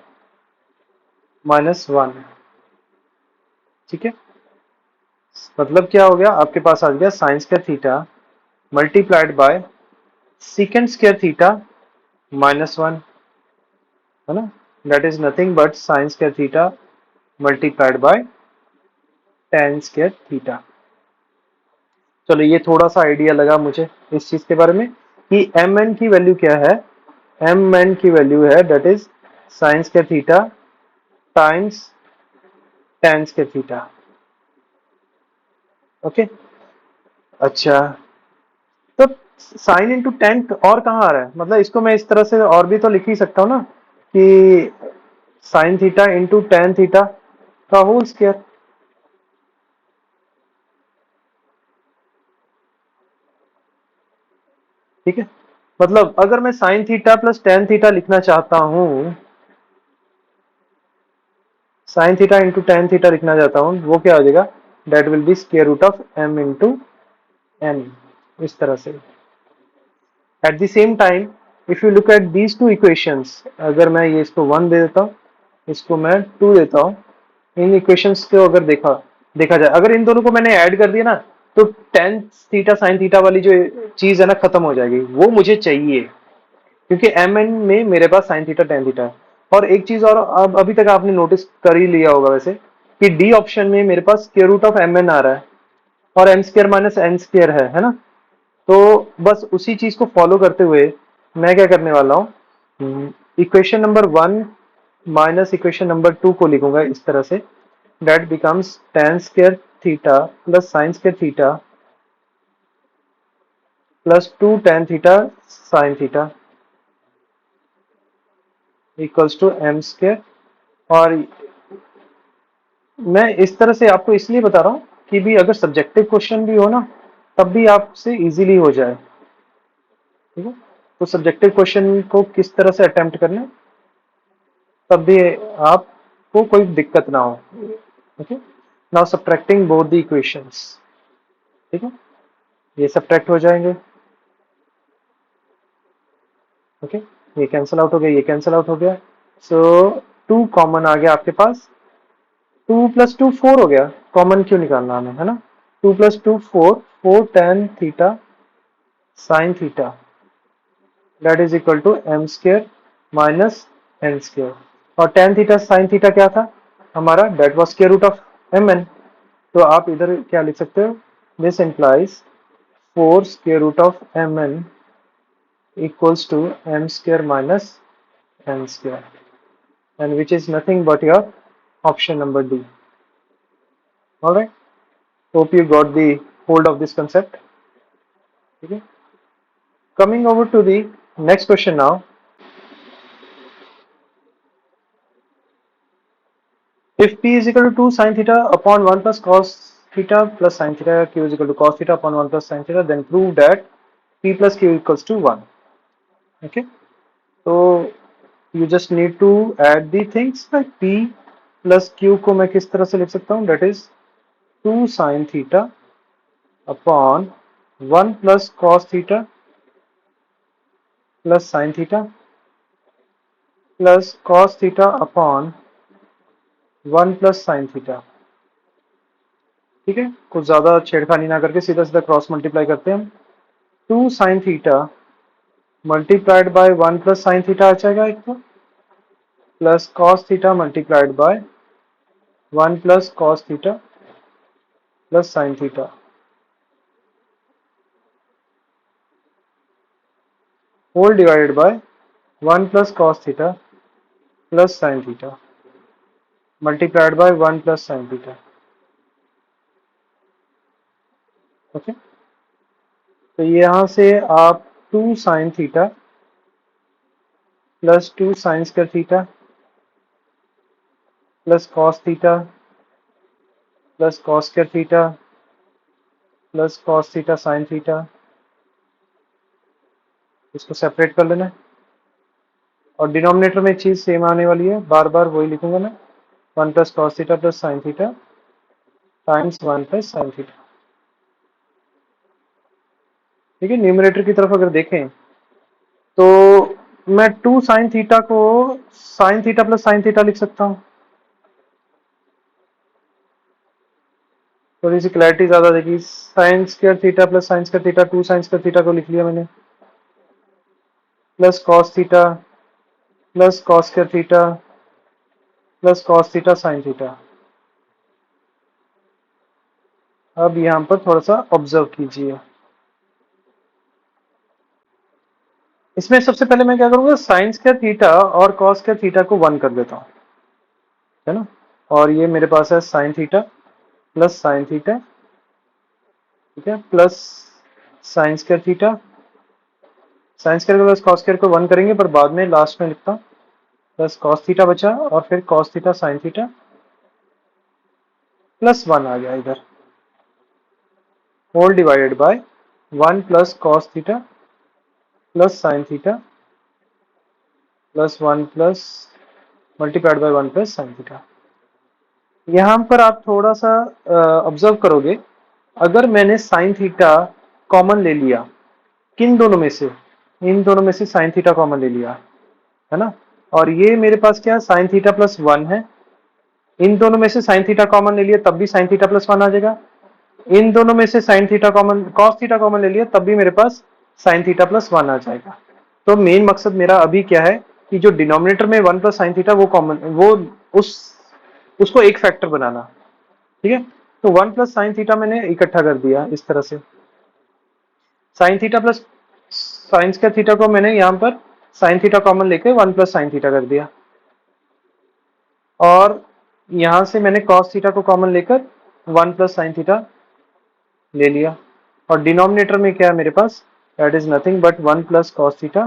minus 1। ठीक है, मतलब क्या हो गया, आपके पास आ गया sign square theta multiplied by second square theta minus 1, है ना, that is nothing but sign square theta multiplied bye tan square theta. चलो ये थोड़ा सा आइडिया लगा मुझे इस चीज के बारे में कि एम एन की वैल्यू क्या है। एम एन की वैल्यू है that is sine square theta times tan square theta. Okay, अच्छा, तो साइन इंटू टेन और कहाँ आ रहा है, मतलब इसको मैं इस तरह से और भी तो लिख ही सकता हूँ ना कि sine theta into tan theta का होल स्क्वायर। ठीक है, मतलब अगर मैं sine theta plus tan theta लिखना चाहता हूं, sine theta into tan theta लिखना चाहता हूं, वो क्या हो जाएगा, that will be square root of m into n, इस तरह से। At the same time if you look at these two equations, अगर मैं ये इसको 1 दे देता हूँ, इसको मैं 2 देता हूँ, इन इक्वेशंस को अगर देखा देखा जाए, अगर इन दोनों को मैंने ऐड कर दिया ना तो टेन थीटा साइन थीटा वाली जो चीज है ना खत्म हो जाएगी, वो मुझे चाहिए क्योंकि एम एन में मेरे पास साइन थीटा टेन थीटा है। और एक चीज और, अब अभी तक आपने नोटिस कर ही लिया होगा वैसे कि डी ऑप्शन में मेरे पास square root of m n आ रहा है और m square minus n square है ना। तो बस उसी चीज को फॉलो करते हुए मैं क्या करने वाला हूँ, इक्वेशन नंबर 1 माइनस इक्वेशन नंबर 2 को लिखूंगा इस तरह से, that becomes tan square theta plus sine square theta plus 2 tan theta sine theta equals to m square. और मैं इस तरह से आपको इसलिए बता रहा हूँ कि भी अगर सब्जेक्टिव क्वेश्चन भी हो ना तब भी आपसे इजीली हो जाए। ठीक है, तो सब्जेक्टिव क्वेश्चन को किस तरह से अटेम्प्ट करना है तब भी आपको कोई दिक्कत ना हो। Okay, now subtracting both the equations. ठीक है, ये सब्ट्रैक्ट हो जाएंगे। ओके, ये कैंसिल आउट हो गया, ये कैंसिल आउट हो गया, सो 2 कॉमन आ गया आपके पास। 2 प्लस 2 4 हो गया, कॉमन क्यों निकालना हमें, है ना। 2 plus 2 4, 4 tan theta sine theta that is equal to m square minus n square. और tan थीटा साइन थीटा क्या था हमारा, that was square root of m n. तो आप इधर क्या लिख सकते हो, this implies 4 square root of m n equals to m square minus n square, and which is nothing but your option number D. Alright, hope you got the hold of this concept. Okay, coming over to the next question now. If P is equal to 2 sin theta upon 1 plus cos theta plus sin theta, Q is equal to cos theta upon 1 plus sin theta, then prove that P plus Q equals to 1. Okay, so you just need to add the things like P plus Q को मैं किस तरह से लिख सकता हूँ, that is 2 sin theta upon 1 plus cos theta plus sin theta plus cos theta upon 1 plus sin theta। ठीक है, कुछ ज्यादा छेड़खानी ना करके सीधा सीधा क्रॉस मल्टीप्लाई करते हैं हम। 2 sin theta multiplied by 1 plus sine theta आ जाएगा एक, तो plus cos theta multiplied by 1 plus cos theta plus sine theta whole divided by 1 plus cos theta plus sine theta multiplied by 1 plus sine theta. Okay, तो यहाँ से आप 2 sine theta plus 2 sine square theta plus cos theta plus cos square theta plus cos theta sine theta, इसको separate कर लेना है। और denominator में चीज सेम आने वाली है, बार बार वही लिखूंगा मैं, 1 plus cos theta plus sine theta times 1 plus sine theta. ठीक है, न्यूमरेटर की तरफ अगर देखें तो मैं 2 साइन थीटा को sign theta plus sine theta लिख सकता हूँ। थोड़ी सी क्लैरिटी ज्यादा देगी, sign square theta plus sine square theta, 2 sine square theta को लिख लिया मैंने, plus cos theta plus cos square theta plus cos theta sine theta. अब यहाँ पर थोड़ा सा ऑब्जर्व कीजिए, इसमें सबसे पहले मैं क्या करूंगा, साइन स्क्वायर थीटा और कॉस स्क्वायर थीटा को 1 कर देता हूँ, है ना। और ये मेरे पास है sign theta plus sine theta, ठीक है, plus sine square theta, sine square plus cos square को 1 करेंगे पर बाद में लास्ट में लिखता हूँ, प्लस कॉस थीटा बचा और फिर cos theta sine theta plus 1 आ गया इधर, whole divided by 1 plus cos theta plus sine theta plus 1 plus multiplied by 1 plus sine theta. यहाँ पर आप थोड़ा सा ऑब्जर्व करोगे, अगर मैंने साइन थीटा कॉमन ले लिया, किन दोनों में से, इन दोनों में से साइन थीटा कॉमन ले लिया, है ना, और ये मेरे पास क्या है, साइन थीटा प्लस 1 है, इन दोनों में से साइन थीटा कॉमन ले लिया तब भी साइन थीटा प्लस 1 आ जाएगा, इन दोनों में से sine theta common cos theta common ले लिया तब भी मेरे पास साइन थीटा प्लस 1 आ जाएगा। तो मेन मकसद मेरा अभी क्या है कि जो डिनोमिनेटर में 1 प्लस साइन थीटा वो कॉमन, वो उस उसको एक फैक्टर बनाना, ठीक है। तो 1 प्लस साइन थीटा मैंने इकट्ठा कर दिया इस तरह से, sign theta plus sine square theta को मैंने यहाँ पर साइन थीटा कॉमन लेके 1 प्लस साइन थीटा कर दिया, और यहां से मैंने कॉस थीटा को कॉमन लेकर 1 प्लस साइन थीटा ले लिया, और डिनोमिनेटर में क्या है मेरे पास, that is nothing but 1 plus cos theta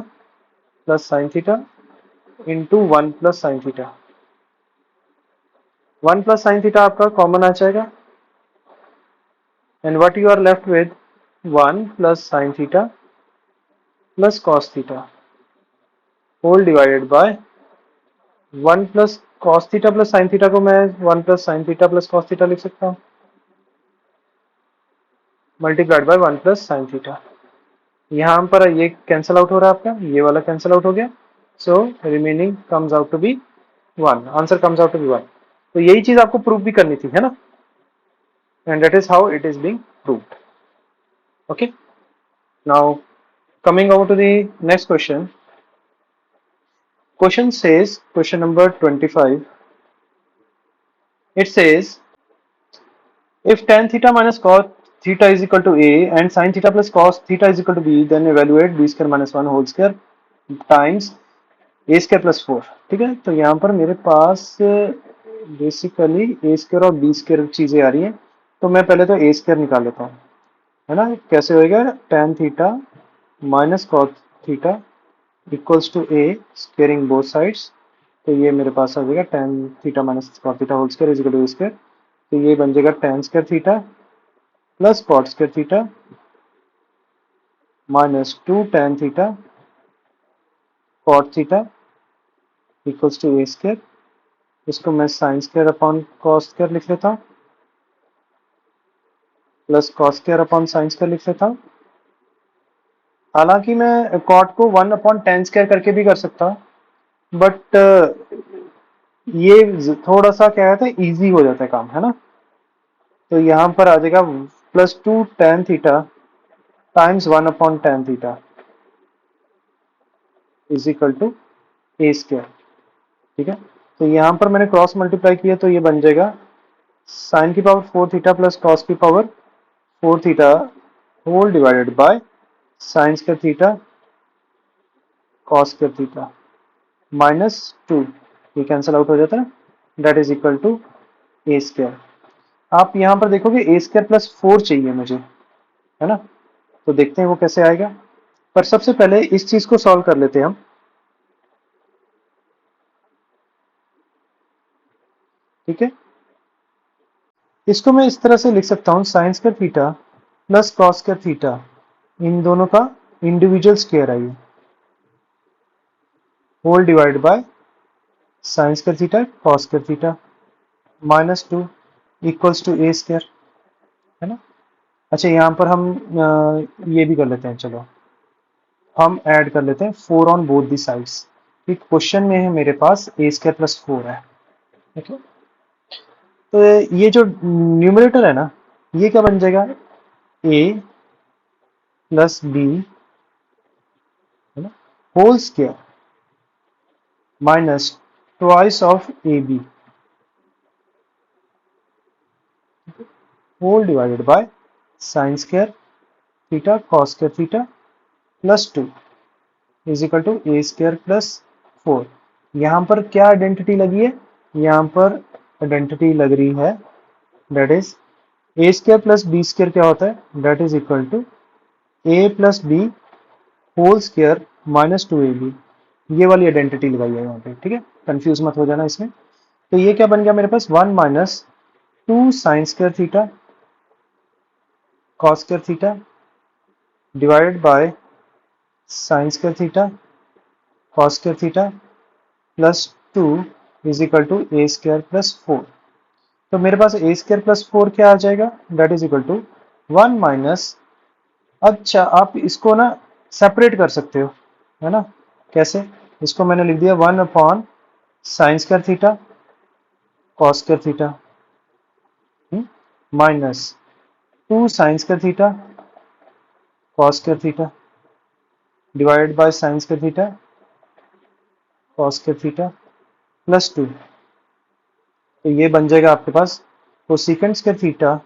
plus sine theta into 1 plus sine theta. 1 plus sine theta आपका कॉमन आ जाएगा, and what you are left with 1 plus sine theta plus cos theta whole divided by 1 plus cos theta plus sine theta को मैं 1 plus sine theta plus cos theta लिख सकता हूँ, multiplied by 1 plus sine theta. यहाँ पर ये cancel out हो रहा है आपका, ये वाला कैंसिल आउट हो गया, so remaining comes out to be 1, answer comes out to be 1। तो यही चीज आपको प्रूव भी करनी थी, है ना, and that is how it is being proved. Okay, now coming over to the next question. Question says, question number 25, it says if tan theta minus cos theta is equal to a and sin theta plus cos theta is equal to b, then evaluate b square minus 1 whole square times a square plus 4। ठीक है, तो यहाँ पर मेरे पास basically a square और b square चीजें आ रही हैं, तो मैं पहले तो a square निकाल लेता हूँ, है ना। कैसे होएगा, tan theta minus cos theta equals to a squaring both sides, तो ये मेरे पास आ जाएगा tan theta minus cos theta whole square is equal to A square, तो ये बन जाएगा tan square theta plus cot square theta minus 2 tan theta cot theta equals to A square, इसको मैं sine square upon cos square लिख लेता हूँ plus cos square upon sine square लिख लेता हूँ। हालांकि मैं कॉट को 1 अपॉन tan स्क्वायर करके भी कर सकता हूँ, बट ये थोड़ा सा क्या कहते हैं, इजी हो जाता है काम, है ना। तो यहाँ पर आ जाएगा plus 2 tan theta times 1 upon tan theta is equal to A square. ठीक है, तो यहाँ पर मैंने क्रॉस मल्टीप्लाई किया तो ये बन जाएगा साइन की पावर 4 थीटा प्लस कॉस की power 4 theta whole divided by sine square theta cos square theta minus 2, ये कैंसिल आउट हो जाता है, that is equal to A square. आप यहाँ पर देखोगे ए स्क्वायर प्लस 4 चाहिए मुझे, है ना, तो देखते हैं वो कैसे आएगा। पर सबसे पहले इस चीज को सॉल्व कर लेते हैं हम। ठीक है, इसको मैं इस तरह से लिख सकता हूं, sine square theta plus cos square theta, इन दोनों का इंडिविजुअल स्क्वायर है ये, whole divide by sine square theta cos square theta minus 2 equals to A square, है ना। अच्छा, यहाँ पर हम ये भी कर लेते हैं, चलो हम ऐड कर लेते हैं 4 on both the sides. Question में है मेरे पास ए स्क्वायर प्लस 4 है। ठीक है, तो ये जो न्यूमरेटर है ना, ये क्या बन जाएगा, ए प्लस बी, है ना, whole square minus twice of A B whole divided by sine square theta cos square theta plus 2 is equal to A square plus 4। यहाँ पर क्या आइडेंटिटी लगी है, यहाँ पर आइडेंटिटी लग रही है, that is A square plus B square क्या होता है, that is equal to A plus B whole square minus 2ab। ये वाली आइडेंटिटी लगाई है यहाँ पे। ठीक है, कंफ्यूज मत हो जाना इसमें। तो ये क्या बन गया मेरे पास, 1 minus 2 sine square theta cos square theta divided by sine square theta cos square theta plus 2 is equal to A square plus 4। तो मेरे पास ए स्क्वायर प्लस 4 क्या आ जाएगा, that is equal to 1 minus, अच्छा आप इसको ना सेपरेट कर सकते हो, है ना। कैसे, इसको मैंने लिख दिया 1 upon sine square theta cos square theta minus 2 sine square theta cos square theta divided by sine square theta cos square theta plus 2। तो ये बन जाएगा आपके पास cosecant square theta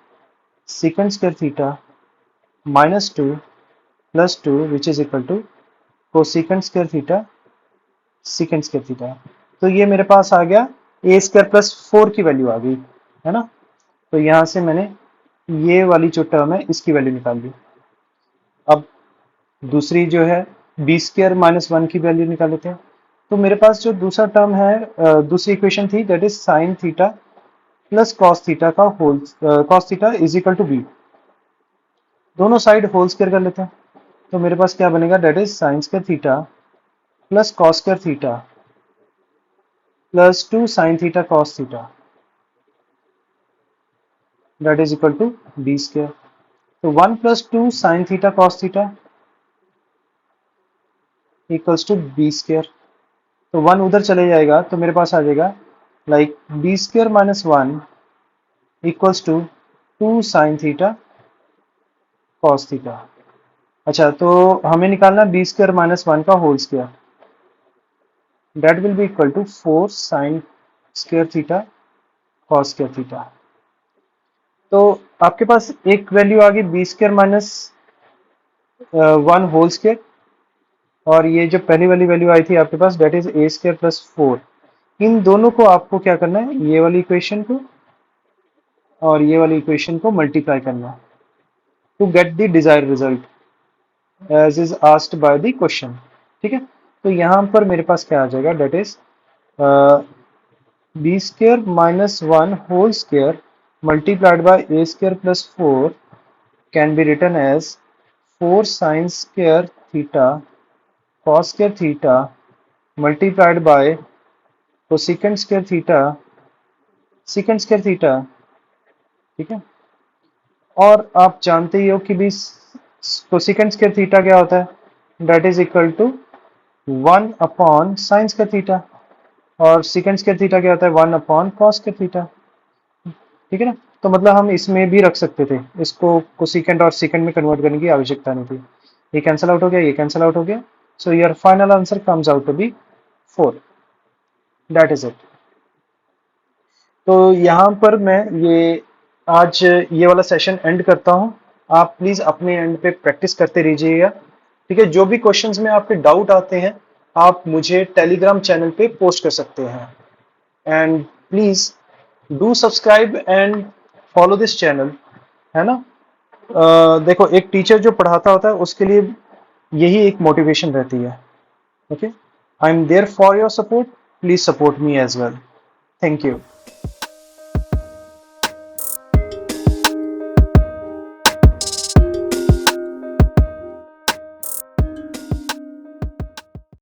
secant square theta minus 2 plus 2 which is equal to cosecant square theta secant square theta. तो ये मेरे पास आ गया ए स्क्वायर प्लस 4 की वैल्यू आ गई, है ना। तो यहाँ से मैंने ये वाली जो टर्म है इसकी वैल्यू निकाल ली। अब दूसरी जो है बी स्क्वायर माइनस 1 की वैल्यू निकाल लेते हैं। तो मेरे पास जो दूसरा टर्म है, दूसरी इक्वेशन थी, that is sine theta plus cos theta का whole, cos theta is equal to b. दोनों साइड होल स्क्वायर कर लेते हैं। तो मेरे पास क्या बनेगा, that is sine square theta plus cos square theta plus 2 sine theta cos theta that is equal to b square. तो 1 plus 2 sine theta cos theta equals to b square. तो 1 उधर चले जाएगा तो मेरे पास आ जाएगा like b square minus 1 equals to 2 sine theta cos theta. अच्छा, तो हमें निकालना बी स्क्वायर माइनस 1 का whole square, that will be equal to 4 sine square theta cos square theta. तो आपके पास एक वैल्यू आ गई b square minus 1 whole square, और ये जो पहली वाली वैल्यू आई थी आपके पास, that is A square plus 4। इन दोनों को आपको क्या करना है, ये वाली इक्वेशन को और ये वाली इक्वेशन को मल्टीप्लाई करना है to get the desired result as is asked by the question. ठीक है, तो यहाँ पर मेरे पास क्या आ जाएगा, that is B square minus 1 whole square multiplied by A square plus 4 can be written as 4 sine square theta cos square theta multiplied by cosecant square theta secant square theta. ठीक है, और आप जानते ही हो कि भी कोसेकेंट स्क्वायर थीटा क्या होता है, that is equal to 1 upon sine square theta, और सेकेंड स्क्वायर थीटा क्या होता है, 1 अपॉन कॉस स्क्वायर थीटा। ठीक है ना, तो मतलब हम इसमें भी रख सकते थे, इसको कोसेकेंट और सेकेंड में कन्वर्ट करने की आवश्यकता नहीं थी। ये कैंसिल आउट हो गया, ये कैंसिल आउट हो गया। So your final answer comes out to be 4. That is it. तो यहाँ पर मैं ये आज ये वाला सेशन एंड करता हूँ। आप प्लीज अपने एंड पे प्रैक्टिस करते रहिएगा। ठीक है, जो भी क्वेश्चंस में आपके डाउट आते हैं आप मुझे टेलीग्राम चैनल पे पोस्ट कर सकते हैं। And please do subscribe and follow this channel, है ना। देखो, एक टीचर जो पढ़ाता होता है उसके लिए यही एक मोटिवेशन रहती है। Okay, I am there for your support, please support me as well. Thank you.